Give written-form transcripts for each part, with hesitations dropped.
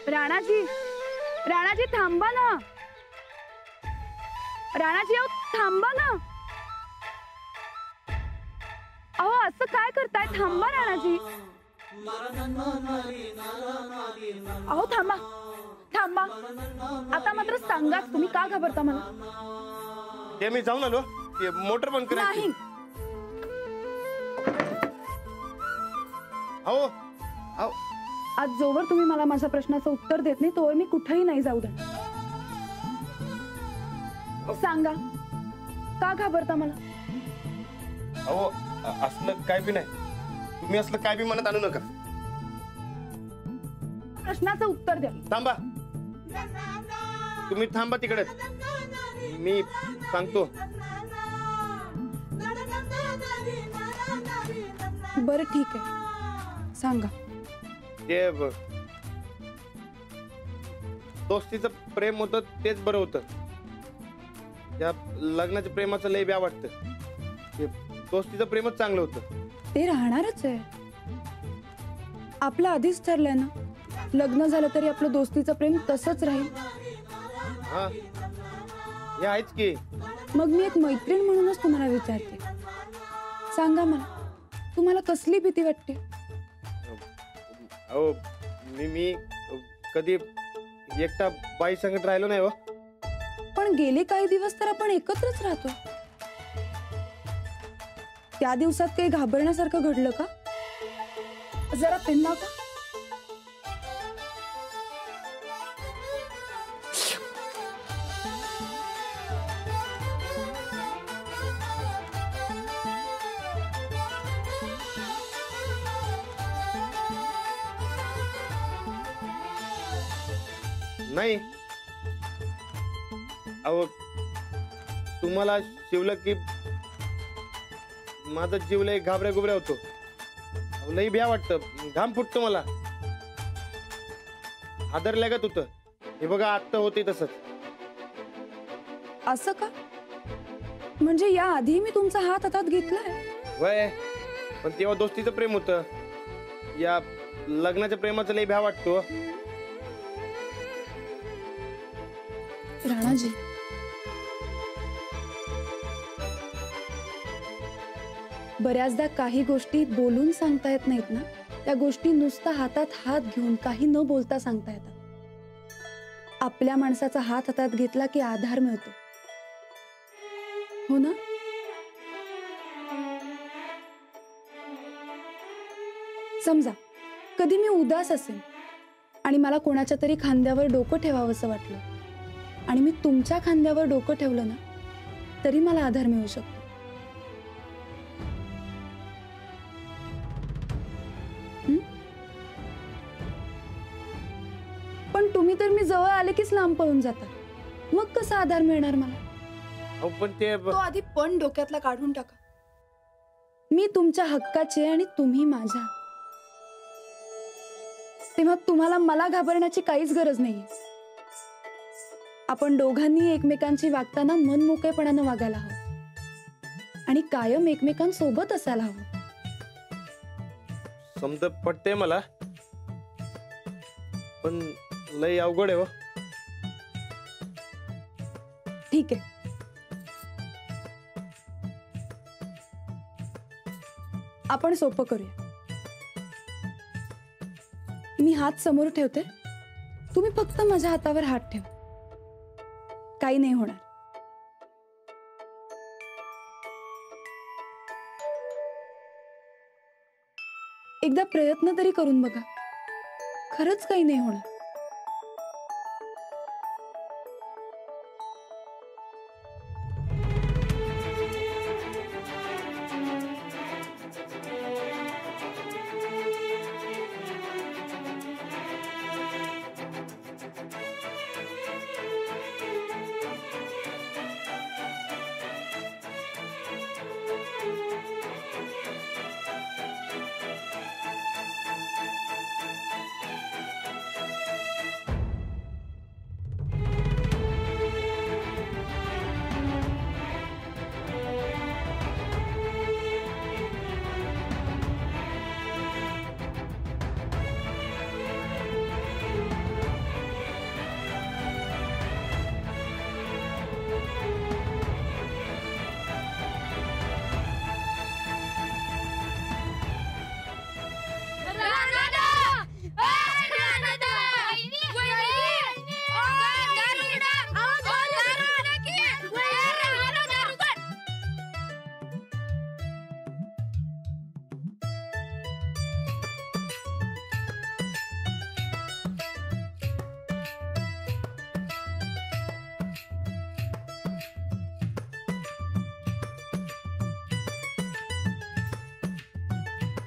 राणाजी, राणाजी थांबा ना. राणाजी अहो थांबा ना. अहो असं काय करताय? थांबा राणाजी. अहो थांबा थांबा. आता मात्र सांगा, तुम्ही का घाबरता मला? ते मी जाऊन आलो. मोटर बंद करायची. नाही. अहो अहो आज जोवर तुम्ही मला माझ्या प्रश्नाचं उत्तर देत नाही तोवर मी कुठेही नाही जाऊ दे. सांगा का घाबरता मला? अहो असलं काय बी नाही. तुम्ही असलं काय बी मनात आणू नका. प्रश्नाचं उत्तर द्या. थांबा. तुम्ही थांबा तिकडे. मी सांगतो. बरं ठीक आहे, सांगा. ते दोस्तीचं प्रेम होतं तेच बरं होतं. त्या लग्नाच्या प्रेमाचं लय ब्या वाटतं. ते दोस्तीचं प्रेमच चांगलं होतं. ते राहणारच आहे. आपलं आधीच ठरलंय ना, लग्न झालं तरी आपलं दोस्तीचं प्रेम तसंच राहील. हा हे आहेच की. मग मी एक मैत्रीण म्हणूनच तुम्हाला विचारते, सांगा मला तुम्हाला कसली भीती वाटते? अहो मी कधी एकटा बाई संगत राहिलो नाही हो. पण गेले काही दिवस तर आपण एकत्रच राहतो. त्या दिवसात काही घाबरण्यासारखं घडलं का? जरा पेन्ना का? नाही. अहो तुम्हाला शिवलं की माझा जीव लय घाबऱ्या गुबऱ्या होतो. लई भ्या वाटतं. घाम फुटतो मला. आदर लागत होतं. हे बघा आत्ता होते तसंच. असं का? म्हणजे या आधी मी तुमचा हात हातात घेतलाय. वय पण तेव्हा दोस्तीचं प्रेम होतं. या लग्नाच्या प्रेमाचं लई भ्या वाटतो. राणाजी, बऱ्याचदा काही गोष्टी बोलून सांगता येत नाहीत ना, त्या गोष्टी नुसता हातात हात घेऊन काही न बोलता सांगता येतात. आपल्या माणसाचा हात हातात घेतला की आधार मिळतो, हो ना? समजा कधी मी उदास असेल आणि मला कोणाच्या तरी खांद्यावर डोकं ठेवावंसं वाटलं आणि मी तुमच्या खांद्यावर डोकं ठेवलं ना, तरी मला आधार मिळू शकतो. पण तुम्ही तर मी जवळ आले कीच लांब पळून जाता. मग कसा आधार मिळणार मला? पण ते तो आधी पण डोक्यातला काढून टाका. मी तुमच्या हक्काचे आणि तुम्ही माझ्या. तेव्हा तुम्हाला मला घाबरण्याची काहीच गरज नाहीये. आपण दोघांनी एकमेकांची वागताना मनमोकळेपणानं वागायला हवं आणि कायम एकमेकांसोबत असायला हवं. समजा पटते मला, पण लय अवघड आहे हो. ठीक आहे, आपण सोपं करूया. मी हात समोर ठेवते, तुम्ही फक्त माझ्या हातावर हात ठेवा. काही नाही होणार. एकदा प्रयत्न तरी करून बघा. खरंच काही नाही होणार.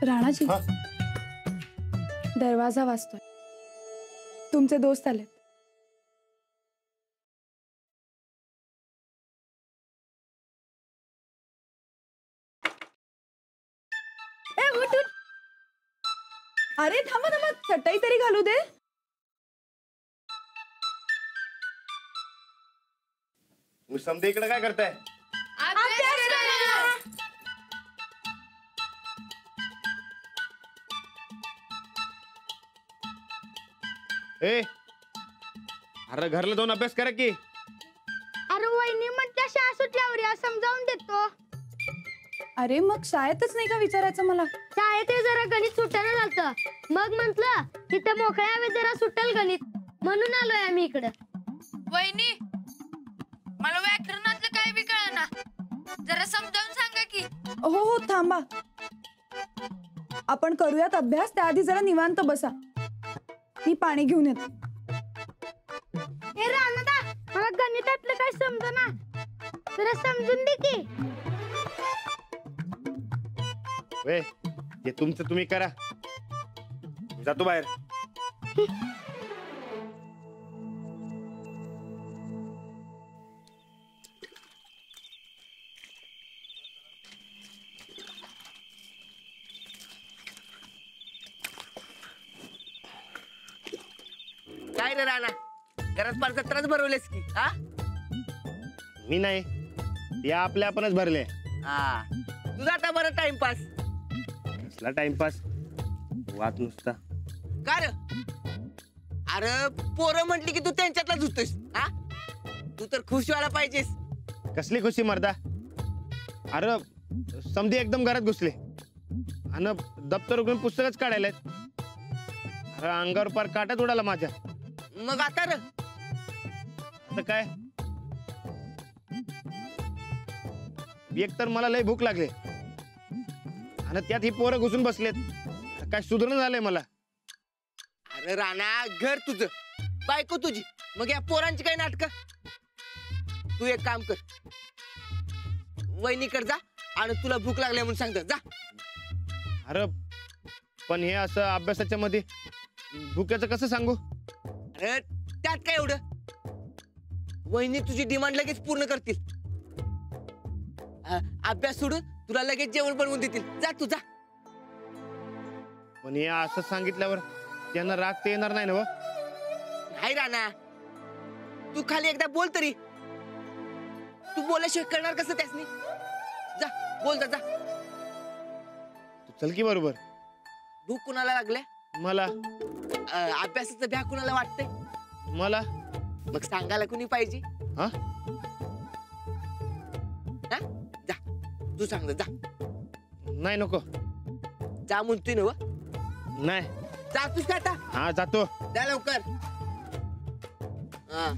राणाजी, हा? दरवाजा वाजतोय. तुमचे दोस्त आलेत. ए, उठ, उठ. अरे थांबा थांबा, चटई तरी घालू दे. मी समजे इकडे काय करताय? ए, अरे घरला जाऊन अभ्यास करा की. अरे वहिनी म्हणत्या शाळा सुटल्यावर या समजावून देतो. अरे मग शाळेतच नाही का विचारायचं मला? शाळेत जरा गणित सुटायला झालतं, मग म्हंटल तिथे मोकळ्या हवेत जरा सुटल गणित, म्हणून आलोय आम्ही इकडं. वहिनी, मला व्याकरणातलं काय बी कळना, जरा समजावून सांगा की. हो हो, थांबा. आपण करूयात अभ्यास, त्याआधी जरा निवांत बसा. मी पाणी घेऊन येते. हे रानदा, मला गणितातलं काय समजना, जरा समजून दे की. वे, हे तुमचं तुम्ही करा. जातो बाहेर. काय रे राणा, घरात पार सत्राच भरवलेस की? हा मी नाही, ते आपले आपणच भरले. हा, तुझा आता बरं टाइमपास. कसला टाइमपास, वाद नुसता. का रे? अरे पोरं म्हटली की तू त्यांच्यातलाच होतोस. हा, तू तर खुश व्हायला पाहिजेस. कसली खुशी मर्दा. अरे समधी एकदम घरात घुसले आणि दप्तर उघडून पुस्तकच काढायला. अरे अंगावर पार काटाच उडाला माझ्या. मग आता रे आता काय, एक तर मला लय भूक लागले आणि त्यात ही पोरं घुसून बसलेत. काय सुधारण झालंय मला. अरे राणा, घर तुझं, बायको तुझी, मग या पोरांची काही नाटक. तू एक काम कर, वहिनीकडे जा आणि तुला भूक लागली म्हणून सांगत जा. अरे पण हे असं अभ्यासाच्या मध्ये भुक्याचं कसं सांगू? अरे त्यात काय एवढं, वहिनी तुझी डिमांड लगेच पूर्ण करतील. अभ्यास सोडून तुला लगेच जेवण बनवून देतील. जा तू जा. पण हे असं सांगितल्यावर त्यांना राग ते येणार नाही ना? व नाही राणा, तू खाली एकदा बोल तरी. तू बोलल्याशिवाय करणार कसं त्यासनी? जा बोल जा, जा. तू चल की बरोबर. भूक कुणाला लागल्या? मला. अभ्यासाचं भ्या कुणाला वाटतंय? मला. मग सांगायला कुणी पाहिजे? हा, जा तू सांग जा. नाही नको. जा म्हणतोय ना. नाही जातोस का आता? हा जातो. जा लवकर. हा,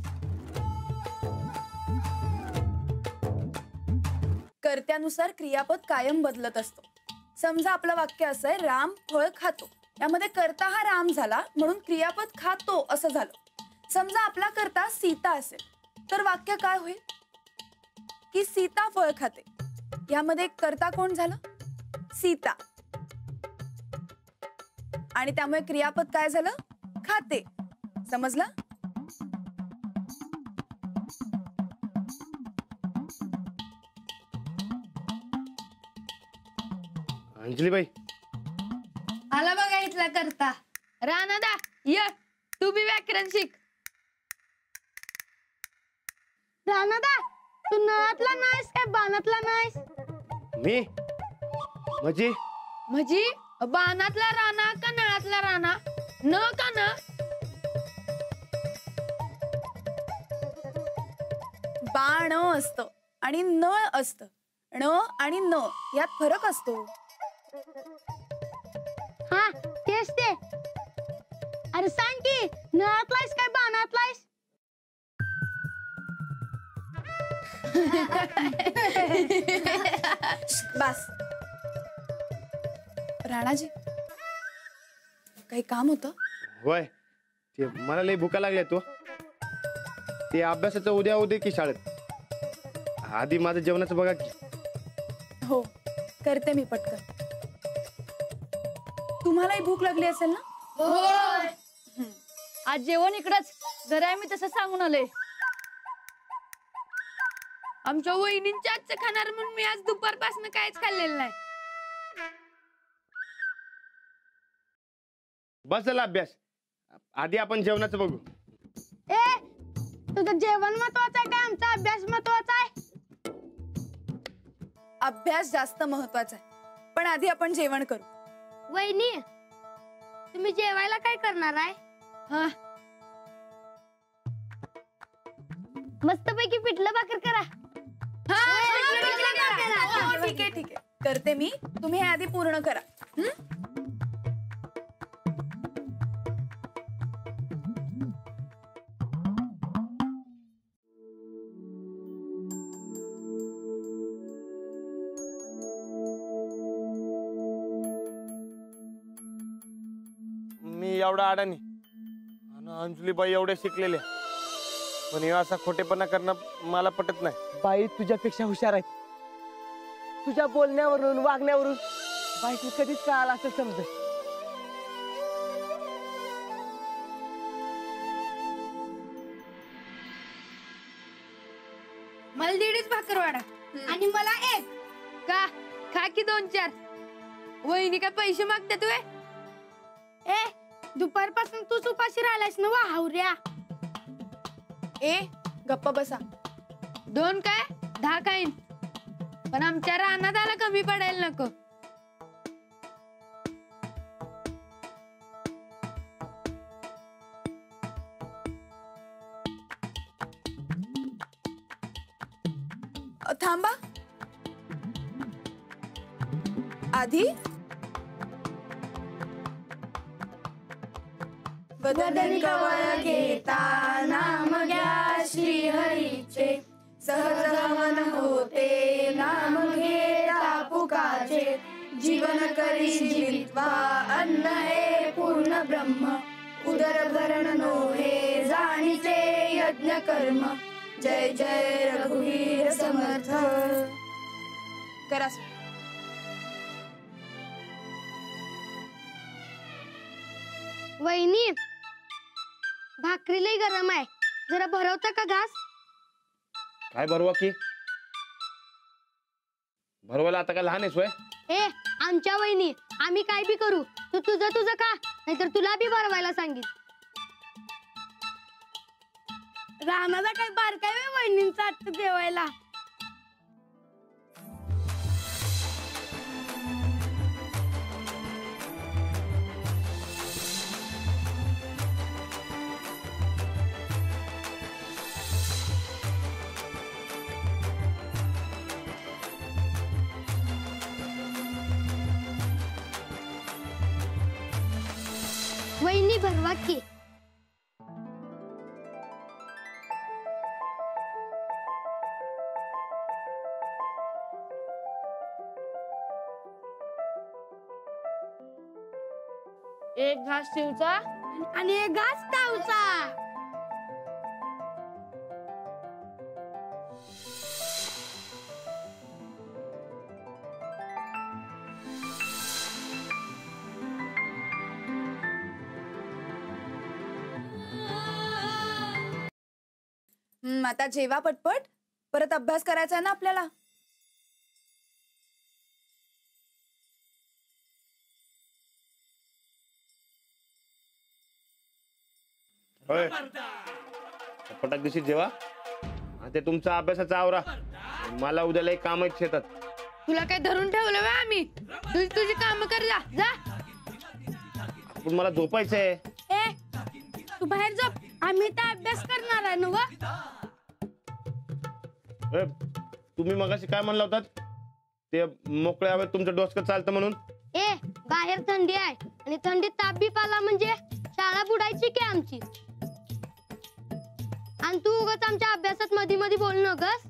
कर्त्यानुसार क्रियापद कायम बदलत असतो. समजा आपलं वाक्य असं आहे, राम फळ खातो. यामध्ये कर्ता हा राम झाला म्हणून क्रियापद खातो असं झालं. समजा आपला कर्ता सीता असेल तर वाक्य काय होईल की सीता फळ खाते. यामध्ये कर्ता कोण झालं? सीता. आणि त्यामुळे क्रियापद काय झालं? खाते. समजलं? अंजलीबाई, आला बघा इथला करता. रानादा, ये तू बी व्याकरण शिक. रानदा, तू नळातला नाहीस काय बाणातला नाहीस? मी म्हणजे म्हणजे बाणातला राणा का नळातला राणा? न का न? बाण असतं आणि नळ असतं. ण आणि न यात फरक असतो. हा तेच ते. अरे सांग की, नळातलायस काय बाणातलायस? बस. राणाजी, काही काम होतं? होय, ते मला लय भुका लागल्या. तो ते अभ्यासाचं उद्या उद्या की शाळेत. आधी माझं जेवणाचं बघा की. हो, करते मी पटकन. तुम्हालाही भूक लागली असेल ना? आज जेवण इकडच घरी आम्ही तसं सांगून आलोय. आमच्या वहिनींच्या आजचं खाणार म्हणून मी आज दुपारपासून काहीच खाल्लेलं नाही. बस झाला अभ्यास. आधी आपण जेवणाचं बघू. ए तुझं जेवण महत्वाचं आहे का आमचा अभ्यास महत्वाचा आहे? अभ्यास जास्त महत्वाचा आहे, पण आधी आपण जेवण करू. वहिनी तुम्ही जेवायला काय करणार आहे? हा मस्तपैकी पिठलं भाकर करा. ठीक आहे ठीक आहे, करते मी. तुम्ही हे आधी पूर्ण करा. मी एवढा अडाणी आणि अंजलीबाई एवढे शिकलेले, पण हे असा खोटेपणा करणं मला पटत नाही. बाई तुझ्यापेक्षा हुशार आहेत. तुझ्या बोलण्यावरून वागण्यावरून बाईक कधीच कळाला असं समजत. मला 1.5 भाकर वाढा आणि मला 1. का खा की 2-4. वहिनी काय पैसे मागतात वे? ए दुपारपासून तूच उपाशी राहिलास ना वा हावऱ्या. ए गप्प बसा. 2 काय 10 खाईन, पण आमच्या रानात आला कमी पडायला नको. थांबा. आधी बदनी कवळ घेता नाम घ्या श्री हरीचे, सहज गमन होते नाम घेता पुकाचे, जीवन करी जीवित्वा अन्न हे पूर्ण ब्रह्म, उदर भरण नोहे जाणीचे यज्ञ कर्म, जय जय रघुवीर समर्थ. करा. वहिनी भाकरी लई गरम आहे, जरा भरवता का घास? काय भरवा की? भरवायला आता काय लहान आहेस वय? ए आमच्या वहिनी आम्ही काय बी करू, तू तुझं खा, नाहीतर तुला बी भरवायला सांगित. रानाला काय बारकाय वहिनींचा आत्ता जेवायला. वहिनी भरवा की. एक घास शिवचा आणि एक घास तावचा. आता जेवा पटपट, परत अभ्यास करायचा आहे ना आपल्याला. होय पटाक दिवशी जेवा, ते तुमचा अभ्यासाचा आवरा. मला उद्याला एक काम आहे शेतात. तुला काय धरून ठेवलं वे आम्ही? तुझी काम कर जा. पण मला झोपायचंय. ए तू बाहेर झोप, आम्ही तर अभ्यास करणार आहे ना. तुम्ही मगाशी काय म्हणला होतात ते मोकळ्या हवेत तुमचं डोसकं चालतं म्हणून? ए बाहेर थंडी आहे आणि थंडीत ताप बी पाला म्हणजे शाळा बुडायची की आमची. आणि तू उगाच आमच्या अभ्यासात मध्ये मध्ये बोल नकस.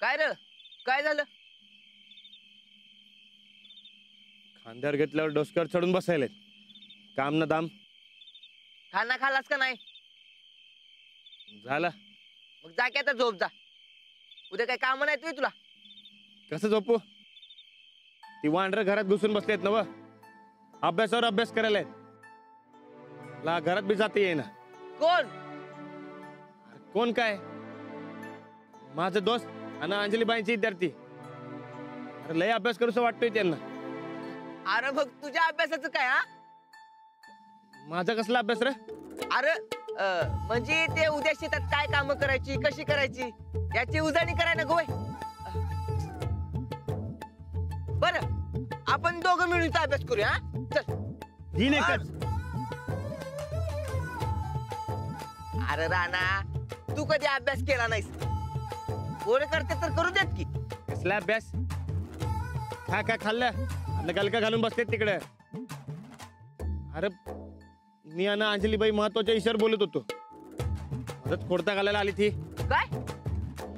काय रे काय झालं? खांद्यावर घेतल्यावर डोसक्यावर चढून बसायला काम ना दाम खाना खालास का नाही? झाला. मग जा की आता झोप जा. उद्या काय काम नाही तुला? कसं झोपू? ती वांढर घरात घुसून बसलेत ना व अभ्यासावर अभ्यास करायला ला घरात बी जाते येईना. कोण? कोण काय माझं दोस्त आणि अंजलीबाईंची विद्यार्थी. अरे लय अभ्यास करूस वाटतोय त्यांना. अरे मग तुझ्या अभ्यासाचं काय? हा माझा कसला अभ्यास रे? अरे म्हणजे ते उद्या शेतात काय काम करायची कशी करायची याची उजाणी कराय ना गोय. बर आपण दोघं मिळून इथं अभ्यास करूया. हा? चल. दिन एकच. अरे राणा तू कधी अभ्यास केला नाहीस. पोरं करते तर करू देत की. कसला अभ्यास? खा खाल्लं आणि गलका घालून बसतेत तिकडे. अरे मी आणि अंजलीबाई महत्वाच्या विषयावर बोलत होतो. मदत खोडता घालायला आली ती. काय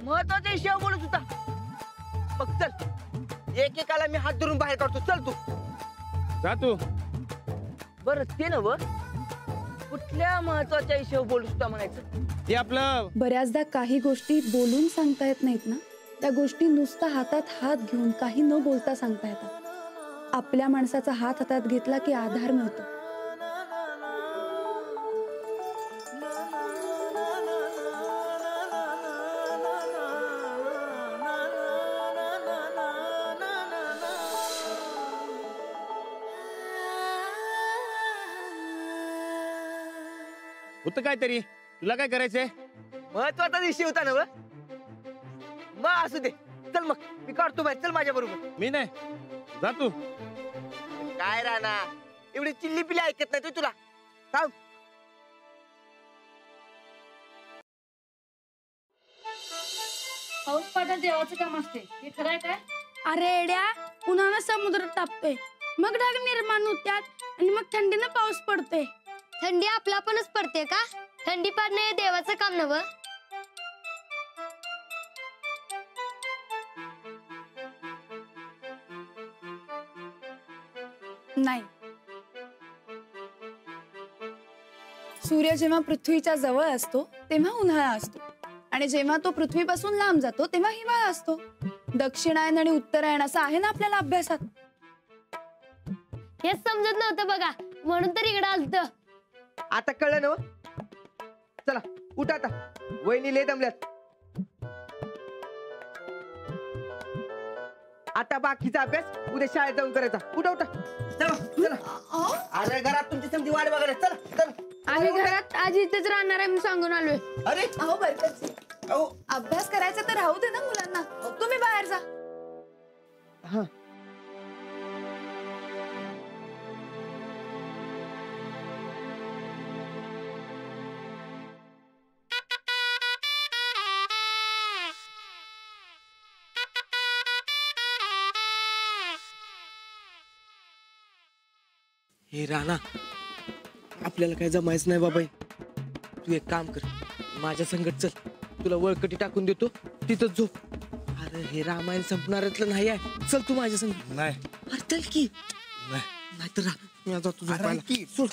महत्वाचा विषय बोलत होता? बघ चल एकेकाला मी हात धरून बाहेर काढतो. चल तू जा तू. बर ते नव कुठल्या महत्वाच्या विषयावर बोलत होता म्हणायचं? ते आपलं बऱ्याचदा काही गोष्टी बोलून सांगता येत नाहीत ना, त्या गोष्टी नुसता हातात हात घेऊन काही न बोलता सांगता येतात. आपल्या माणसाचा हात हातात घेतला की आधार मिळतो. होतं काहीतरी. तुला काय करायचंय? महत्वाचा विषय होता ना व? मग असू दे. चल मग मी काढतो बाहेर. चल माझ्या बरोबर. मी नाही. जा तू. काय राणा एवढी चिल्ली पिल्ली ऐकत नाही तुला? थांब. पाऊस पाण्यात देवाचं काम असते हे खरं आहे काय? अरे एड्या उन्हानं समुद्र तापतोय मग ढग निर्माण होत्यात आणि मग थंडीनं पाऊस पडतोय. थंडी आपला पणच पडते का? थंडी पडणे हे देवाचं काम नव्ह. नाही. सूर्य जेव्हा पृथ्वीच्या जवळ असतो तेव्हा उन्हाळा असतो आणि जेव्हा तो पृथ्वीपासून लांब जातो तेव्हा हिवाळा असतो. दक्षिणायन आणि उत्तरायण असं आहे ना आपल्याला अभ्यासात. हेच समजत नव्हतं बघा म्हणून तर इकडं आलत. आता कळलं ना व? चला उठ आता. वहिनी लय दमल्यात. आता बाकीचा अभ्यास उद्या शाळेत जाऊन करायचा. उठा उठा. चला चला. अरे घरात तुमची समजी वाट बघायला. चला चला. आम्ही घरात आज इथेच राहणार आहे म्हणून सांगून आलोय. अरे अहो बरकतजी, अहो अभ्यास करायचा तर राहू दे ना मुलांना. तुम्ही बाहेर जा. हा हे राणा आपल्याला काय जमायचं नाही बाबा. तू एक काम कर माझ्या संगत चल. तुला वळकटी टाकून देतो तिथं झोप. अरे हे रामायण संपणाऱ्यातलं नाही आहे. चल तू माझ्या संग. नाही. अरे चल की. नाही. नाहीतर मी जातो झोपायला. सोड.